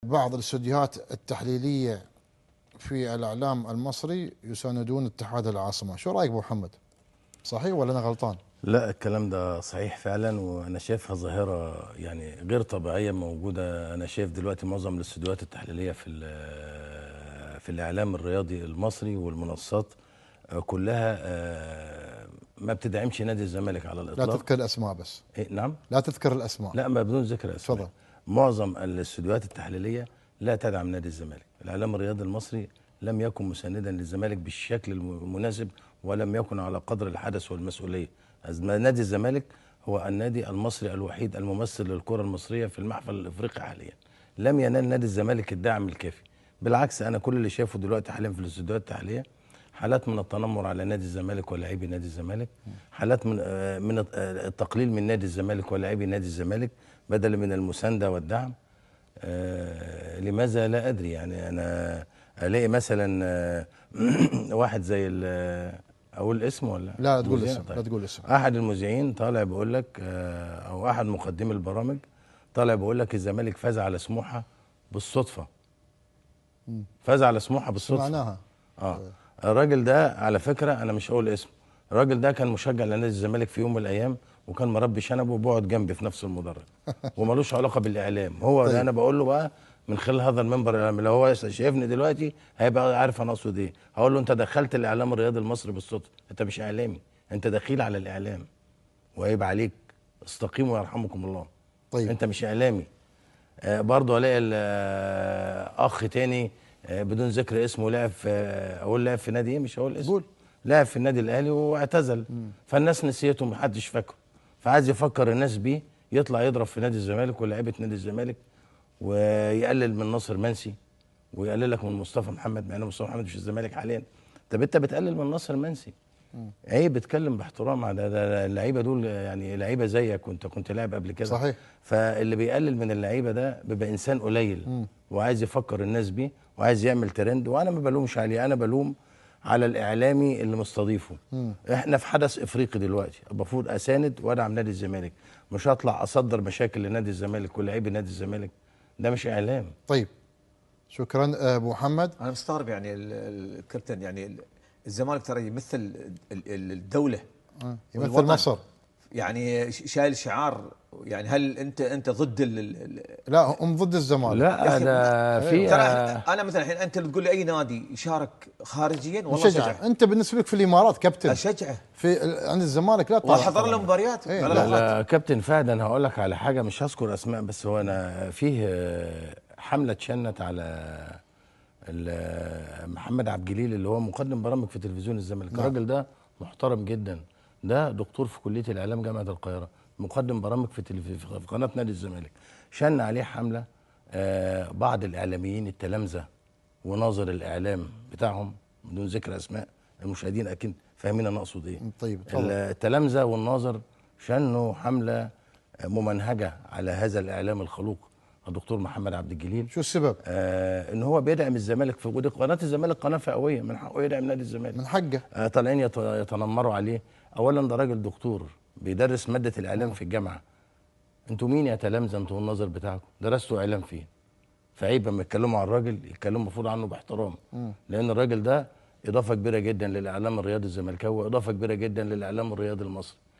بعض الاستديوهات التحليليه في الاعلام المصري يساندون اتحاد العاصمه، شو رايك ابو محمد؟ صحيح ولا انا غلطان؟ لا، الكلام ده صحيح فعلا، وانا شايفها ظاهره يعني غير طبيعيه موجوده. انا شايف دلوقتي معظم الاستديوهات التحليليه في الاعلام الرياضي المصري والمنصات كلها ما بتدعمش نادي الزمالك على لا الاطلاق. تذكر الاسماء بس. إيه؟ نعم. لا تذكر الاسماء. لا، ما بدون ذكر اسماء. تفضل. معظم الاستديوهات التحليليه لا تدعم نادي الزمالك. الاعلام الرياضي المصري لم يكن مساندا للزمالك بالشكل المناسب، ولم يكن على قدر الحدث والمسؤوليه. نادي الزمالك هو النادي المصري الوحيد الممثل للكره المصريه في المحفل الافريقي حاليا. لم ينال نادي الزمالك الدعم الكافي. بالعكس، انا كل اللي شايفه دلوقتي حاليا في الاستديوهات التحليليه حالات من التنمر على نادي الزمالك ولاعبي نادي الزمالك، حالات من التقليل من نادي الزمالك ولاعبي نادي الزمالك بدلا من المسانده والدعم. لماذا لا ادري. يعني انا الاقي مثلا واحد زي اقول اسمه ولا لا تقول مذيع؟ اسم. طيب. لا تقول اسم. احد المذيعين طالع بيقول لك او احد مقدمي البرامج طالع بيقول لك الزمالك فاز على سموحه بالصدفه. فاز على سموحه بالصدفه. سمعناها. الراجل ده على فكره انا مش هقول اسمه، الراجل ده كان مشجع لنادي الزمالك في يوم من الايام، وكان مربي شنبه وبقعد جنبي في نفس المدرج ومالوش علاقه بالاعلام. هو طيب. ده انا بقول له بقى من خلال هذا المنبر، لو هو شايفني دلوقتي هيبقى عارف انا اقصد ايه. هقول له انت دخلت الاعلام الرياضي المصري بالصدفه، انت مش اعلامي، انت دخيل على الاعلام وعيب عليك، استقيموا يرحمكم الله. طيب. انت مش اعلامي. برضه الاقي اخ تاني بدون ذكر اسمه لعب في اقول لعب في نادي ايه، مش هقول اسمه. قول. لعب في النادي الاهلي واعتزل. فالناس نسيته ومحدش فاكره، فعايز يفكر الناس بيه، يطلع يضرب في نادي الزمالك ولاعيبه نادي الزمالك، ويقلل من ناصر منسي، ويقلل لك من مصطفى محمد، مع ان مصطفى محمد مش في الزمالك حاليا. طب انت بتقلل من ناصر منسي، عيب. بتكلم باحترام على ده اللعيبه دول، يعني لعيبه زيك وانت كنت لاعب قبل كده. صحيح. فاللي بيقلل من اللعيبه ده بيبقى انسان قليل وعايز يفكر الناس بيه وعايز يعمل ترند. وانا ما بلومش عليه، انا بلوم على الاعلامي اللي مستضيفه. احنا في حدث افريقي دلوقتي، المفروض اساند وادعم نادي الزمالك، مش هطلع اصدر مشاكل لنادي الزمالك ولاعيبي نادي الزمالك. ده مش اعلام. طيب، شكرا ابو محمد. انا مستغرب يعني الكابتن، يعني الزمالك ترى يمثل الدوله، يمثل مصر، يعني شايل شعار. يعني هل انت ضد لا هم ضد الزمالك. لا ده في ترى انا مثلا الحين انت تقول لي اي نادي يشارك خارجيا والله اشجعه. انت بالنسبه لك في الامارات كابتن، اشجعه. في عند الزمالك لا طبعا. واحضر له مباريات. إيه؟ لا كابتن فهد، انا هقول لك على حاجه، مش هذكر اسماء، بس هو انا فيه حمله اتشنت على محمد عبد الجليل اللي هو مقدم برامج في تلفزيون الزمالك. نعم. الراجل ده محترم جدا، ده دكتور في كليه الاعلام جامعه القاهره، مقدم برامج في قناه نادي الزمالك. شن عليه حمله بعض الاعلاميين التلامذه وناظر الاعلام بتاعهم بدون ذكر اسماء، المشاهدين اكيد فاهمين انا اقصد ايه. طيب اتفضل. التلامذه والناظر شنوا حمله ممنهجه على هذا الاعلام الخلوق الدكتور محمد عبد الجليل. شو السبب؟ ان هو بيدعم الزمالك، في وجود قناه الزمالك قناه فئويه، من حقه يدعم نادي الزمالك، من حقه. طالعين يتنمروا عليه. اولا ده راجل دكتور بيدرس ماده الاعلام في الجامعه. انتوا مين يا تلامذه؟ انتوا النظر بتاعكم درستوا اعلام فين؟ فعيب لما يتكلموا عن الراجل يتكلموا المفروض عنه باحترام، لان الراجل ده اضافه كبيره جدا للاعلام الرياضي الزملكاوي، واضافه كبيره جدا للاعلام الرياضي المصري.